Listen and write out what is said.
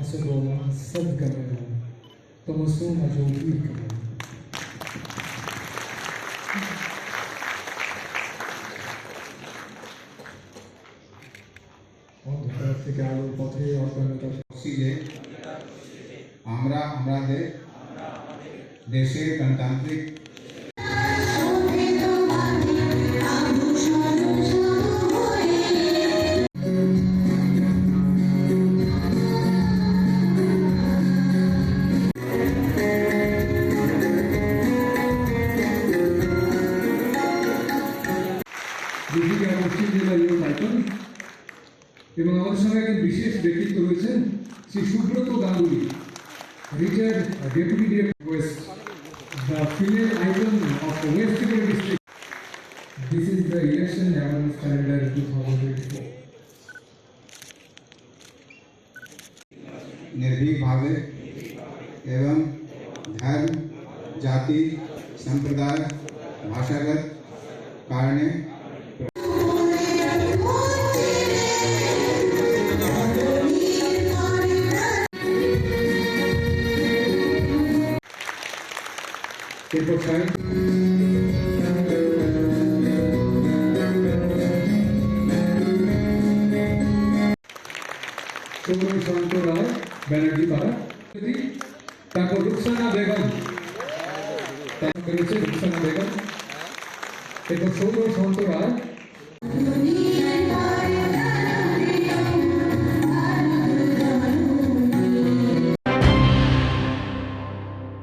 Hasadola Sadgamena, Tomasuma Jolika. অন্ধকার থেকে আলোর পথে অজ্ঞানতার যে আমরা আমাদের দেশের গণতান্ত্রিক দীপিকা পশ্চিম জেলার ইউথ আইকন এবং আমাদের সঙ্গে একজন বিশেষ ব্যক্তিত্ব রয়েছেন Shri Subrata Ganguly, retired deputy director West, the female icon of West Bengal district. This is the election awareness calendar 2024. निर्भीक भावे एवं धर्म, जाति, संप्रदाय, भाषागत कारणे এরপর সাহেব সৌরভ শান্ত রায় ব্যানার্জি পাড়া, তারপর রুকসানা বেগম, তারপর রুকসানা বেগম, এরপর সৌরভ শান্ত রায়।